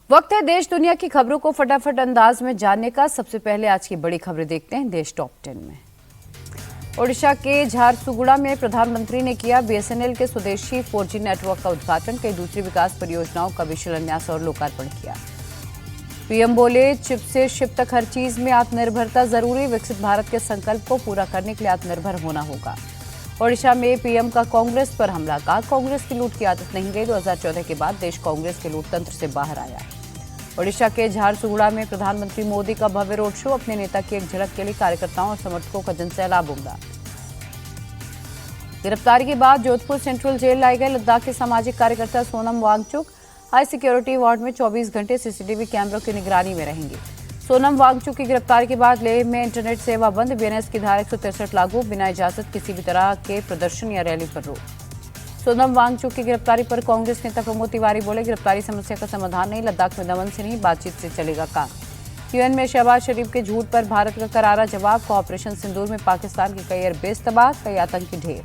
वक्त है देश दुनिया की खबरों को फटाफट अंदाज में जानने का। सबसे पहले आज की बड़ी खबरें देखते हैं देश टॉप 10 में। ओडिशा के झारसुगुड़ा में प्रधानमंत्री ने किया बीएसएनएल के स्वदेशी 4G नेटवर्क का उद्घाटन। कई दूसरी विकास परियोजनाओं का भी शिलान्यास और लोकार्पण किया। पीएम बोले, चिप से शिप तक हर चीज में आत्मनिर्भरता जरूरी। विकसित भारत के संकल्प को पूरा करने के लिए आत्मनिर्भर होना होगा। ओडिशा में पीएम का कांग्रेस पर हमला। कहा, कांग्रेस की लूट की आदत नहीं गई। 2014 के बाद देश कांग्रेस के लूट तंत्र से बाहर आया। ओडिशा के झारसुगुड़ा में प्रधानमंत्री मोदी का भव्य रोड शो। अपने नेता की एक झलक के लिए कार्यकर्ताओं और समर्थकों का जनसैलाब उमड़ा। गिरफ्तारी के बाद जोधपुर सेंट्रल जेल लाए गए लद्दाख के सामाजिक कार्यकर्ता Sonam Wangchuk high security ward में 24 घंटे सीसीटीवी कैमरों की निगरानी में रहेंगे। सोनम वांगचुक की गिरफ्तारी के बाद लेह में इंटरनेट सेवा बंद। बीएनएस की धारा 163 लागू। बिना इजाजत किसी भी तरह के प्रदर्शन या रैली पर रोक। सोनम वांगचुक की गिरफ्तारी पर कांग्रेस नेता प्रमोद तिवारी बोले, गिरफ्तारी समस्या का समाधान नहीं, लद्दाख में दमन से नहीं बातचीत से चलेगा काम। यूएन में शहबाज शरीफ के झूठ पर भारत का करारा जवाब। ऑपरेशन सिंदूर में पाकिस्तान के कई एयरबेस तबाह, कई आतंकी ढेर।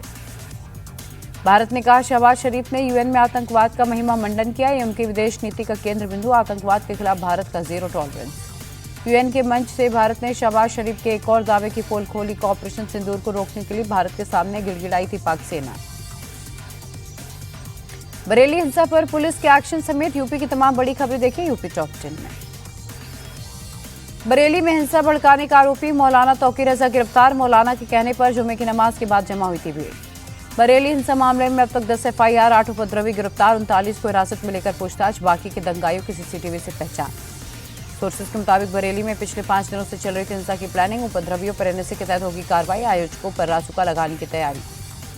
भारत ने कहा, शहबाज शरीफ ने यूएन में आतंकवाद का महिमा मंडन किया। ये उनकी विदेश नीति का केंद्र बिंदु। आतंकवाद के खिलाफ भारत का जीरो टॉलरेंस। यूएन के मंच से भारत ने शहबाज शरीफ के एक और दावे की पोल खोली। ऑपरेशन सिंदूर को रोकने के लिए भारत के सामने गिड़गिड़ाई थी पाक सेना। बरेली हिंसा पर पुलिस के एक्शन समेत यूपी की तमाम बड़ी खबरें देखिए यूपी टॉप 10 में। बरेली में हिंसा भड़काने का आरोपी मौलाना तौकीर रजा गिरफ्तार। मौलाना के कहने पर जुमे की नमाज के बाद जमा हुई थी भीड़। बरेली हिंसा मामले में अब तक 10 एफआईआर, 8 उपद्रवी गिरफ्तार। 39 को हिरासत में लेकर पूछताछ। बाकी के दंगाइयों की सीसीटीवी से पहचान। सोर्सेज के मुताबिक बरेली में पिछले 5 दिनों से चल रही थी हिंसा की प्लानिंग। उपद्रवियों पर एनएसए के तहत होगी कार्रवाई। आयोजकों पर रासुका लगाने की तैयारी।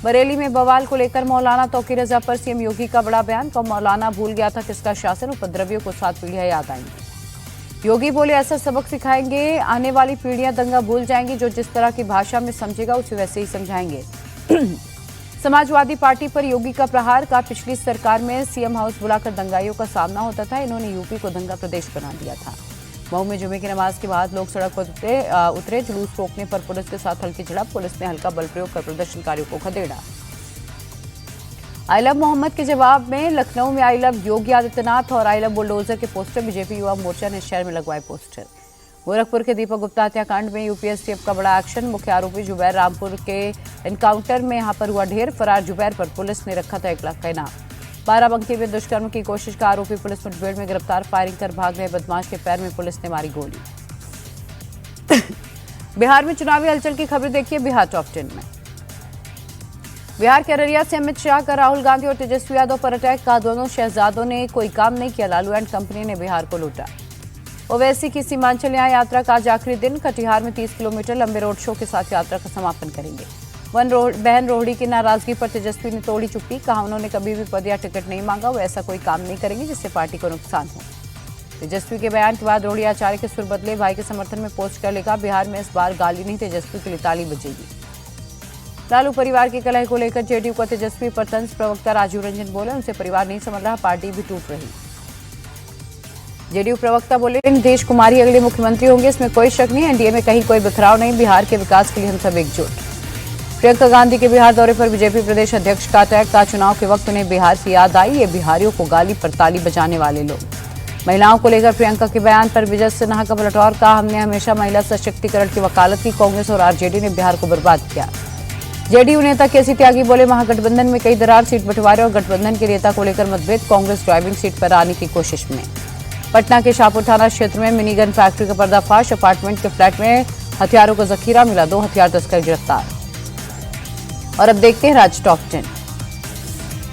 बरेली में बवाल को लेकर मौलाना तौकीर रजा पर सीएम योगी का बड़ा बयान। कब मौलाना भूल गया था किसका शासन। उपद्रवियों को 7 पीढ़ियां याद आएंगी। योगी बोले, ऐसा सबक सिखाएंगे, आने वाली पीढ़ियां दंगा भूल जाएंगी। जो जिस तरह की भाषा में समझेगा उसे वैसे ही समझाएंगे। समाजवादी पार्टी पर योगी का प्रहार। का पिछली सरकार में सीएम हाउस बुलाकर दंगाइयों का सामना होता था। इन्होंने यूपी को दंगा प्रदेश बना दिया था। मऊ में जुमे की नमाज के बाद लोग सड़क पर उतरे। जुलूस रोकने पर पुलिस के साथ हल्की झड़प। पुलिस ने हल्का बल प्रयोग कर प्रदर्शनकारियों को खदेड़ा। आई लव मोहम्मद के जवाब में लखनऊ में आई लव योगी आदित्यनाथ और आई लव बुलडोजर के पोस्टर। बीजेपी युवा मोर्चा ने शहर में लगवाए पोस्टर। गोरखपुर के दीपक गुप्ता हत्याकांड में यूपीएसटीएफ का बड़ा एक्शन। मुख्य आरोपी जुबैर रामपुर के एनकाउंटर में यहां पर हुआ ढेर। फरार जुबैर पर पुलिस ने रखा था 1 लाख का इनाम। बाराबंकी में दुष्कर्म की कोशिश का आरोपी पुलिस मुठभेड़ में गिरफ्तार। फायरिंग कर भाग रहे बदमाश के पैर में पुलिस ने मारी गोली। बिहार में चुनावी हलचल की खबर देखिए बिहार टॉप 10 में। बिहार के अररिया से अमित शाह का राहुल गांधी और तेजस्वी यादव पर अटैक। का दोनों शहजादों ने कोई काम नहीं किया। लालू एंड कंपनी ने बिहार को लूटा। ओवैसी की सीमांचल न्याय यात्रा का आज आखिरी दिन। कटिहार में 30 किलोमीटर लंबे रोड शो के साथ यात्रा का समापन करेंगे। बहन रोहड़ी की नाराजगी पर तेजस्वी ने तोड़ी चुप्पी। कहा, उन्होंने कभी भी पद या टिकट नहीं मांगा। वो ऐसा कोई काम नहीं करेंगे जिससे पार्टी को नुकसान हो। तेजस्वी के बयान के बाद रोहड़ी आचार्य के सुर बदले। भाई के समर्थन में पोस्ट कर लेगा। बिहार में इस बार गाली नहीं, तेजस्वी के लिए ताली बजेगी। लालू परिवार की कलह को लेकर जेडीयू का तेजस्वी पर तंज। प्रवक्ता राजीव रंजन बोले, उनसे परिवार नहीं समझ रहा, पार्टी भी टूट रही। जेडीयू प्रवक्ता बोले, नीतीश कुमार ही अगले मुख्यमंत्री होंगे, इसमें कोई शक नहीं। एनडीए में कहीं कोई बिखराव नहीं। बिहार के विकास के लिए हम सब एकजुट। प्रियंका गांधी के बिहार दौरे पर बीजेपी प्रदेश अध्यक्ष का अटैक। का चुनाव के वक्त उन्हें बिहार की याद आई। ये बिहारियों को गाली पर ताली बजाने वाले लोग। महिलाओं को लेकर प्रियंका के बयान पर विजय सिन्हा का पलटवार। कहा, हमने हमेशा महिला सशक्तिकरण की वकालत की। कांग्रेस और आरजेडी ने बिहार को बर्बाद किया। जेडीयू नेता केसी त्यागी बोले, महागठबंधन में कई दरार, सीट बंटवारे और गठबंधन के नेता को लेकर मतभेद। कांग्रेस ड्राइविंग सीट पर आने की कोशिश में। पटना के शाहपुर थाना क्षेत्र में मिनी गन फैक्ट्री का पर्दाफाश। अपार्टमेंट के फ्लैट में हथियारों का जखीरा मिला। 2 हथियार तस्कर गिरफ्तार। और अब देखते हैं राज्य टॉप 10।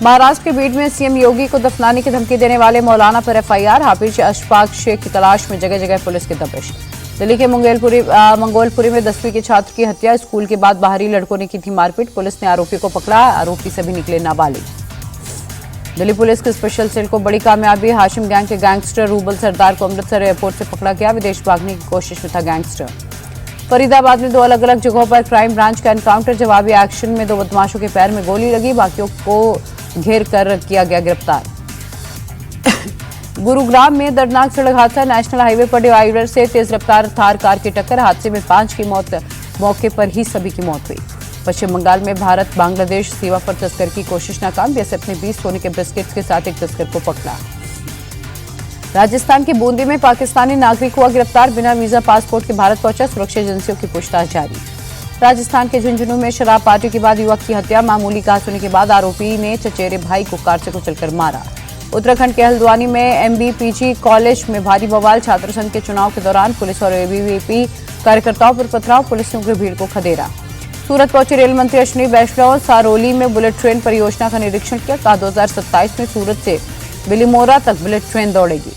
महाराष्ट्र के बीड में सीएम योगी को दफनाने की धमकी देने वाले मौलाना पर एफआईआर। हाफिज अशफाक शेख की तलाश में जगह जगह पुलिस की दबिश। दिल्ली के मंगोलपुरी में 10वीं के छात्र की हत्या। स्कूल के बाद बाहरी लड़कों ने की थी मारपीट। पुलिस ने आरोपी को पकड़ा। आरोपी सभी निकले नाबालिग। दिल्ली पुलिस की स्पेशल सेल को बड़ी कामयाबी। हाशिम गैंग के गैंगस्टर रूबल सरदार को अमृतसर एयरपोर्ट से पकड़ा गया। विदेश भागने की कोशिश में था गैंगस्टर। फरीदाबाद में 2 अलग अलग जगहों पर क्राइम ब्रांच का एनकाउंटर। जवाबी एक्शन में 2 बदमाशों के पैर में गोली लगी। बाकियों को घेर कर किया गया गिरफ्तार। गुरुग्राम में दर्दनाक सड़क हादसा। नेशनल हाईवे पर डिवाइडर से तेज रफ्तार थार कार की टक्कर। हादसे में 5 की मौत। मौके पर ही सभी की मौत हुई। पश्चिम बंगाल में भारत बांग्लादेश सीमा पर तस्कर की कोशिश नाकाम। बीएसएफ ने 20 सोने के बिस्किट्स के साथ एक तस्कर को पकड़ा। राजस्थान के बूंदी में पाकिस्तानी नागरिक हुआ गिरफ्तार, बिना वीजा पासपोर्ट के भारत पहुंचा, सुरक्षा एजेंसियों की पूछताछ जारी। राजस्थान के झुंझुनू में शराब पार्टी के बाद युवक की हत्या, मामूली कहासुनी के बाद आरोपी ने चचेरे भाई को कार से कुचलकर मारा। उत्तराखंड के हल्द्वानी में एमबीपीजी कॉलेज में भारी बवाल, छात्र संघ के चुनाव के दौरान पुलिस और एबीवीपी कार्यकर्ताओं पर पथराव, पुलिस ने उग्र भीड़ को खदेड़ा। सूरत पहुंचे रेल मंत्री अश्विनी वैष्णव सारोली में बुलेट ट्रेन परियोजना का निरीक्षण किया। 2027 में सूरत से बिलीमोरा तक बुलेट ट्रेन दौड़ेगी।